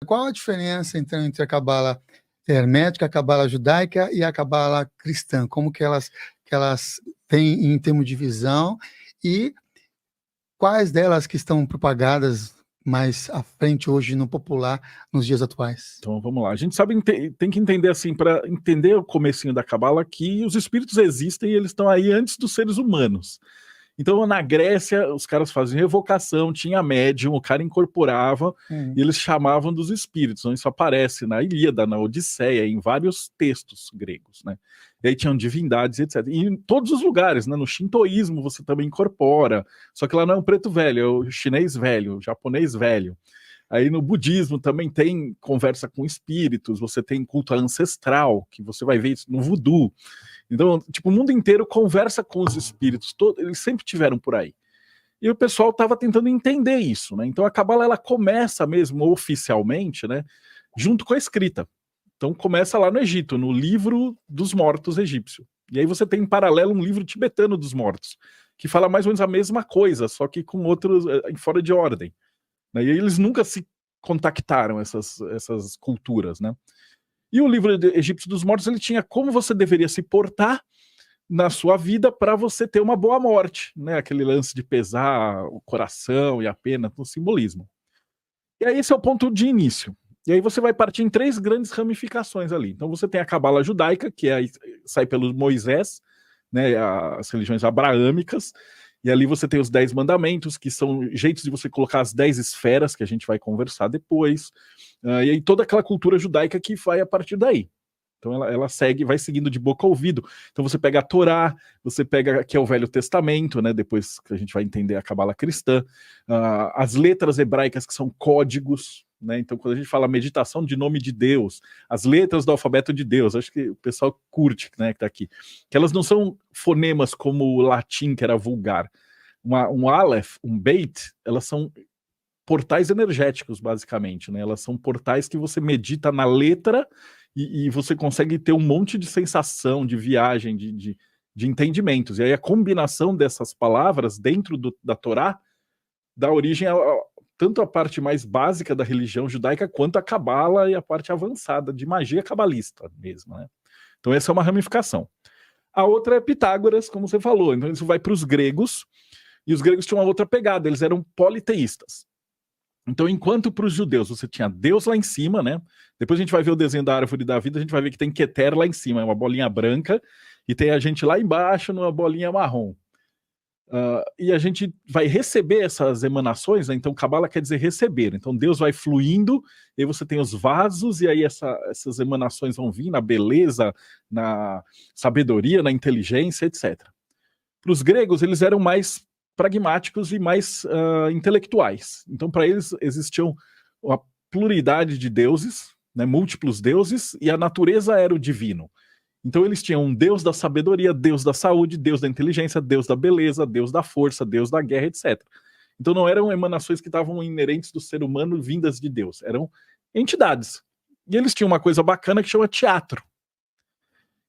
qual a diferença então entre a cabala hermética, a cabala judaica e a cabala cristã? Como que elas têm em termos de visão e quais delas que estão propagadas mais à frente hoje no popular nos dias atuais? Então vamos lá, a gente sabe, tem que entender assim, para entender o comecinho da cabala, que os espíritos existem e eles estão aí antes dos seres humanos. Então, na Grécia, os caras faziam evocação, tinha médium, o cara incorporava e eles chamavam dos espíritos. Então, isso aparece na Ilíada, na Odisseia, em vários textos gregos, né? E aí tinham divindades, etc. E em todos os lugares, né? No shintoísmo você também incorpora, só que lá não é o preto velho, é o chinês velho, o japonês velho. Aí no budismo também tem conversa com espíritos, você tem culto ancestral, que você vai ver isso no voodoo. Então, tipo, o mundo inteiro conversa com os espíritos, eles sempre tiveram por aí. E o pessoal estava tentando entender isso, né? Então a cabala, ela começa mesmo oficialmente, né, junto com a escrita. Então começa lá no Egito, no livro dos mortos egípcio. E aí você tem em paralelo um livro tibetano dos mortos, que fala mais ou menos a mesma coisa, só que com outros, fora de ordem. E aí eles nunca se contactaram, essas culturas, né? E o livro egípcio dos mortos, ele tinha como você deveria se portar na sua vida para você ter uma boa morte, né? Aquele lance de pesar o coração e a pena, no simbolismo. E aí esse é o ponto de início. E aí você vai partir em 3 grandes ramificações ali. Então você tem a cabala judaica, que sai pelo Moisés, né? As religiões abraâmicas. E ali você tem os 10 mandamentos, que são jeitos de você colocar as 10 esferas, que a gente vai conversar depois. E aí toda aquela cultura judaica que vai a partir daí. Então ela segue, vai seguindo de boca a ouvido. Então você pega a Torá, você pega, que é o Velho Testamento, né? Depois que a gente vai entender a cabala cristã. As letras hebraicas, que são códigos, né? Então quando a gente fala meditação de nome de Deus, as letras do alfabeto de Deus, acho que o pessoal curte, né, que tá aqui. Que elas não são fonemas como o latim, que era vulgar. Um Aleph, um Beit, elas são portais energéticos, basicamente, né? Elas são portais que você medita na letra e você consegue ter um monte de sensação, de viagem, de entendimentos. E aí a combinação dessas palavras dentro da Torá dá origem tanto a parte mais básica da religião judaica quanto a cabala e a parte avançada de magia cabalista mesmo, né? Então essa é uma ramificação. A outra é Pitágoras, como você falou. Então isso vai para os gregos, e os gregos tinham uma outra pegada, eles eram politeístas. Então, enquanto para os judeus você tinha Deus lá em cima, né? Depois a gente vai ver o desenho da árvore da vida, a gente vai ver que tem Keter lá em cima, é uma bolinha branca, e tem a gente lá embaixo numa bolinha marrom. E a gente vai receber essas emanações, né? Então Cabala quer dizer receber. Então Deus vai fluindo, e aí você tem os vasos, e aí essas emanações vão vir na beleza, na sabedoria, na inteligência, etc. Para os gregos, eles eram mais pragmáticos e mais intelectuais. Então, para eles, existiam uma pluralidade de deuses, né, múltiplos deuses, e a natureza era o divino. Então, eles tinham um deus da sabedoria, deus da saúde, deus da inteligência, deus da beleza, deus da força, deus da guerra, etc. Então, não eram emanações que estavam inerentes do ser humano vindas de Deus, eram entidades. E eles tinham uma coisa bacana que chama teatro.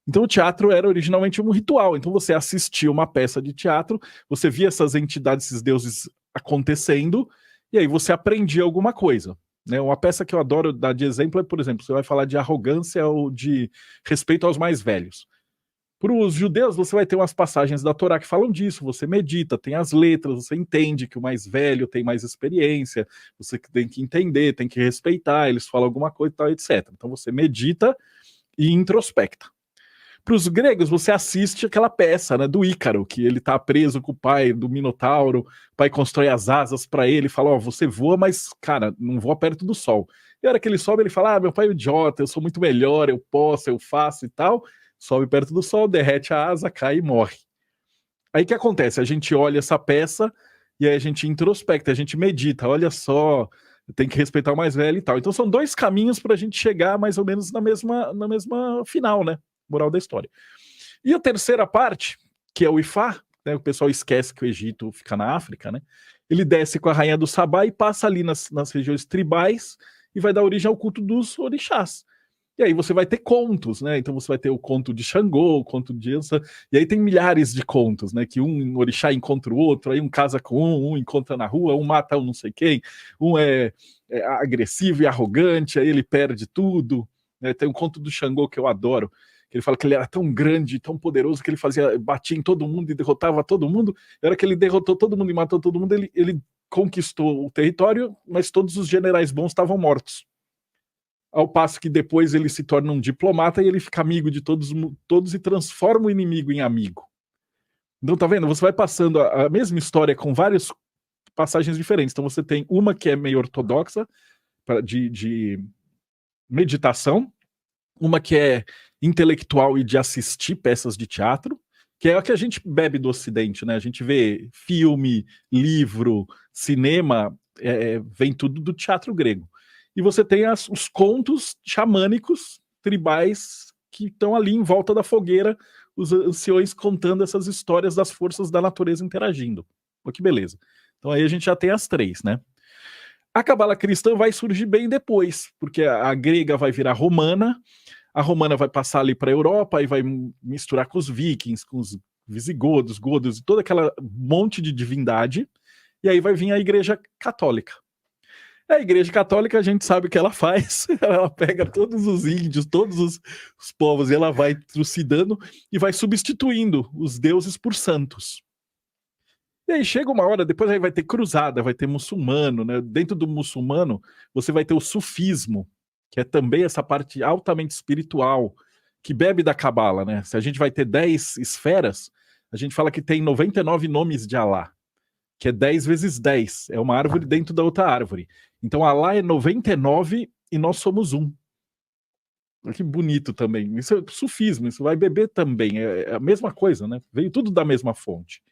Então o teatro era originalmente um ritual, então você assistia uma peça de teatro, você via essas entidades, esses deuses acontecendo, e aí você aprendia alguma coisa. Né? Uma peça que eu adoro dar de exemplo é, por exemplo, você vai falar de arrogância ou de respeito aos mais velhos. Para os judeus, você vai ter umas passagens da Torá que falam disso, você medita, tem as letras, você entende que o mais velho tem mais experiência, você tem que entender, tem que respeitar, eles falam alguma coisa e tal, etc. Então você medita e introspecta. Para os gregos, você assiste aquela peça, né, do Ícaro, que ele está preso com o pai do Minotauro, o pai constrói as asas para ele, fala, você voa, mas, cara, não voa perto do sol. E a hora que ele sobe, ele fala, meu pai é idiota, eu sou muito melhor, eu posso, eu faço e tal. Sobe perto do sol, derrete a asa, cai e morre. Aí o que acontece? A gente olha essa peça e aí a gente introspecta, a gente medita, olha só, tem que respeitar o mais velho e tal. Então são 2 caminhos para a gente chegar mais ou menos na mesma final, né? Moral da história. E a terceira parte, que é o Ifá, né, o pessoal esquece que o Egito fica na África, né? Ele desce com a rainha do Sabá e passa ali nas regiões tribais e vai dar origem ao culto dos orixás. E aí você vai ter contos, né? Então você vai ter o conto de Xangô, o conto de Ansan, e aí tem milhares de contos, né? Que um orixá encontra o outro, aí um casa com um encontra na rua, um mata um não sei quem, um é agressivo e arrogante, aí ele perde tudo, né? Tem um conto do Xangô que eu adoro, que ele fala que ele era tão grande, tão poderoso, que ele batia em todo mundo e derrotava todo mundo. E a hora que ele derrotou todo mundo e matou todo mundo, ele conquistou o território, mas todos os generais bons estavam mortos. Ao passo que depois ele se torna um diplomata e ele fica amigo de todos e transforma o inimigo em amigo. Então, tá vendo? Você vai passando a mesma história com várias passagens diferentes. Então, você tem uma que é meio ortodoxa, de meditação, uma que é intelectual e de assistir peças de teatro, que é a que a gente bebe do Ocidente, né? A gente vê filme, livro, cinema, vem tudo do teatro grego. E você tem os contos xamânicos, tribais, que estão ali em volta da fogueira, os anciões contando essas histórias das forças da natureza interagindo. Pô, que beleza. Então aí a gente já tem as três, né? A cabala cristã vai surgir bem depois, porque a grega vai virar romana, a romana vai passar ali para a Europa e vai misturar com os vikings, com os visigodos, godos, e toda aquela monte de divindade, e aí vai vir a igreja católica. A igreja católica, a gente sabe o que ela faz, ela pega todos os índios, todos os povos, e ela vai trucidando e vai substituindo os deuses por santos. E aí chega uma hora, depois aí vai ter cruzada, vai ter muçulmano, né? Dentro do muçulmano, você vai ter o sufismo, que é também essa parte altamente espiritual, que bebe da cabala, né? Se a gente vai ter 10 esferas, a gente fala que tem 99 nomes de Alá, que é 10 vezes 10, é uma árvore dentro da outra árvore. Então Alá é 99 e nós somos um. Que bonito também. Isso é sufismo, isso vai beber também, é a mesma coisa, né? Veio tudo da mesma fonte.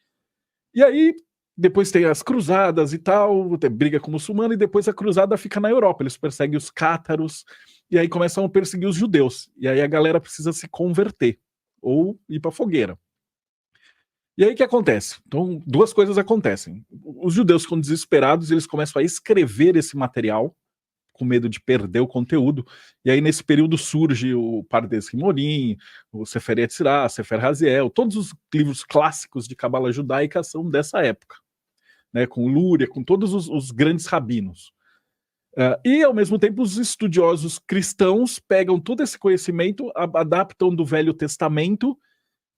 E aí, depois tem as cruzadas e tal, tem briga com o muçulmano, e depois a cruzada fica na Europa. Eles perseguem os cátaros, e aí começam a perseguir os judeus. E aí a galera precisa se converter, ou ir para a fogueira. E aí o que acontece? Então, duas coisas acontecem. Os judeus ficam desesperados, eles começam a escrever esse material, com medo de perder o conteúdo, e aí nesse período surge o Pardes Rimorim, o Sefer Yetzirah, Sefer Raziel, todos os livros clássicos de cabala judaica são dessa época, né, com Lúria, com todos os grandes rabinos. E ao mesmo tempo os estudiosos cristãos pegam todo esse conhecimento, adaptam do Velho Testamento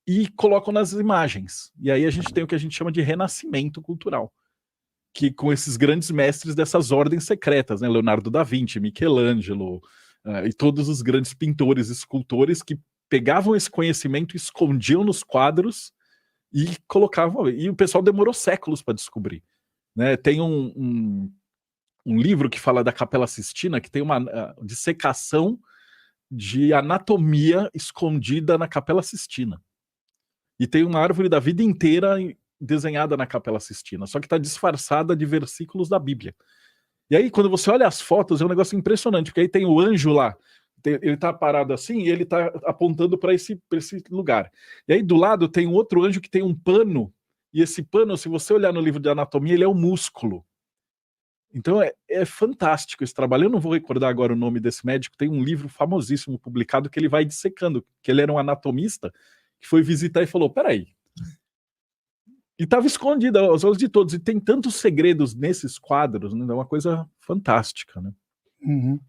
e colocam nas imagens, e aí a gente tem o que a gente chama de renascimento cultural, que com esses grandes mestres dessas ordens secretas, né? Leonardo da Vinci, Michelangelo, e todos os grandes pintores, escultores que pegavam esse conhecimento, escondiam nos quadros e colocavam. E o pessoal demorou séculos para descobrir, né? Tem um livro que fala da Capela Sistina, que tem uma dissecação de anatomia escondida na Capela Sistina. E tem uma árvore da vida inteira desenhada na Capela Sistina, só que está disfarçada de versículos da Bíblia. E aí, quando você olha as fotos, é um negócio impressionante, porque aí tem o anjo lá, ele está parado assim, e ele está apontando para esse lugar. E aí, do lado, tem um outro anjo que tem um pano, e esse pano, se você olhar no livro de anatomia, ele é um músculo. Então, é fantástico esse trabalho. Eu não vou recordar agora o nome desse médico, tem um livro famosíssimo publicado que ele vai dissecando, que ele era um anatomista, que foi visitar e falou, peraí, e estava escondida aos olhos de todos, e tem tantos segredos nesses quadros, né? É uma coisa fantástica, né? Uhum.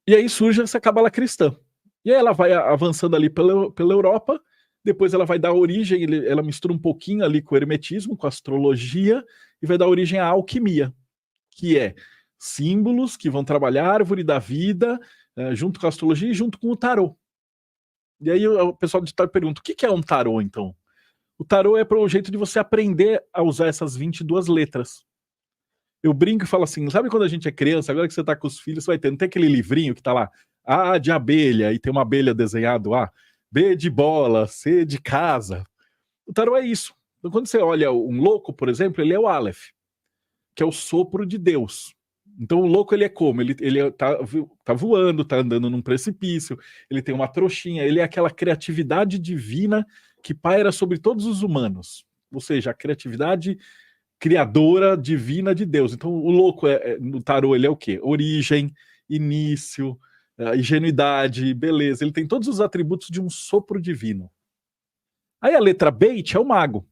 E aí surge essa cabala cristã, e aí ela vai avançando ali pela Europa, depois ela vai dar origem, ela mistura um pouquinho ali com o hermetismo, com a astrologia, e vai dar origem à alquimia, que é símbolos que vão trabalhar a árvore da vida, junto com a astrologia e junto com o tarô. E aí o pessoal de tarô pergunta, o que é um tarô, então? O tarô é para o jeito de você aprender a usar essas 22 letras. Eu brinco e falo assim, sabe quando a gente é criança, agora que você está com os filhos, você vai ter, não tem aquele livrinho que está lá, A de abelha, e tem uma abelha desenhado, B de bola, C de casa. O tarô é isso. Então quando você olha um louco, por exemplo, ele é o Aleph, que é o sopro de Deus. Então o louco ele é como? Ele tá voando, tá andando num precipício, ele tem uma trouxinha, ele é aquela criatividade divina que paira sobre todos os humanos, ou seja, a criatividade criadora divina de Deus. Então o louco no tarô ele é o quê? Origem, início, ingenuidade, beleza. Ele tem todos os atributos de um sopro divino. Aí a letra Beit é o mago.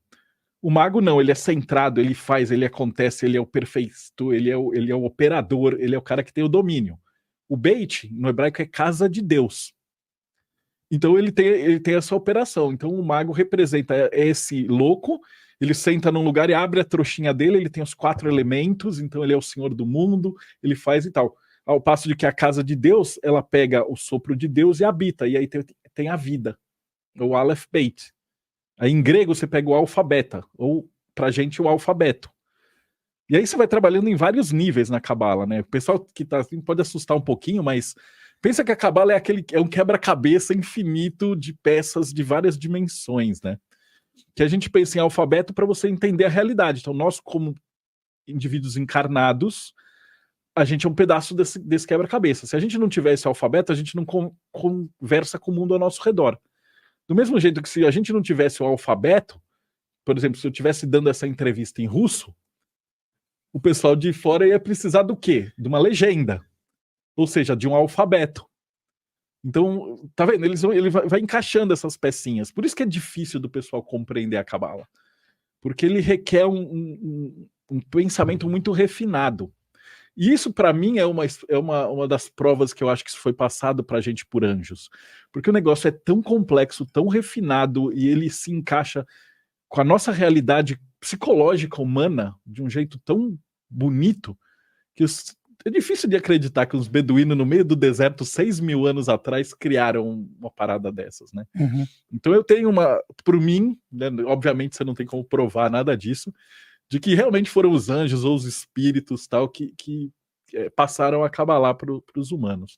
O mago não, ele é centrado, ele faz, ele acontece, ele é o perfeito, ele é o operador, ele é o cara que tem o domínio. O Beit, no hebraico, é casa de Deus. Então ele tem essa operação. Então o mago representa esse louco, ele senta num lugar e abre a trouxinha dele, ele tem os 4 elementos, então ele é o senhor do mundo, ele faz e tal. Ao passo de que a casa de Deus, ela pega o sopro de Deus e habita, e aí tem a vida, o Aleph Beit. Aí em grego você pega o alfabeta, ou pra gente o alfabeto. E aí você vai trabalhando em vários níveis na Cabala, né? O pessoal que tá assim pode assustar um pouquinho, mas pensa que a Cabala é um quebra-cabeça infinito de peças de várias dimensões, né? Que a gente pensa em alfabeto para você entender a realidade. Então nós, como indivíduos encarnados, a gente é um pedaço desse quebra-cabeça. Se a gente não tiver esse alfabeto, a gente não conversa com o mundo ao nosso redor. Do mesmo jeito que se a gente não tivesse o alfabeto, por exemplo, se eu estivesse dando essa entrevista em russo, o pessoal de fora ia precisar do quê? De uma legenda. Ou seja, de um alfabeto. Então, tá vendo? Ele vai encaixando essas pecinhas. Por isso que é difícil do pessoal compreender a Cabala. Porque ele requer um pensamento muito refinado. E isso, para mim, é uma das provas que eu acho que isso foi passado para a gente por anjos. Porque o negócio é tão complexo, tão refinado, e ele se encaixa com a nossa realidade psicológica humana de um jeito tão bonito que é difícil de acreditar que os beduínos no meio do deserto 6.000 anos atrás criaram uma parada dessas, né? Uhum. Então eu tenho por mim, né, obviamente você não tem como provar nada disso, de que realmente foram os anjos ou os espíritos tal que passaram a Cabalá para os humanos.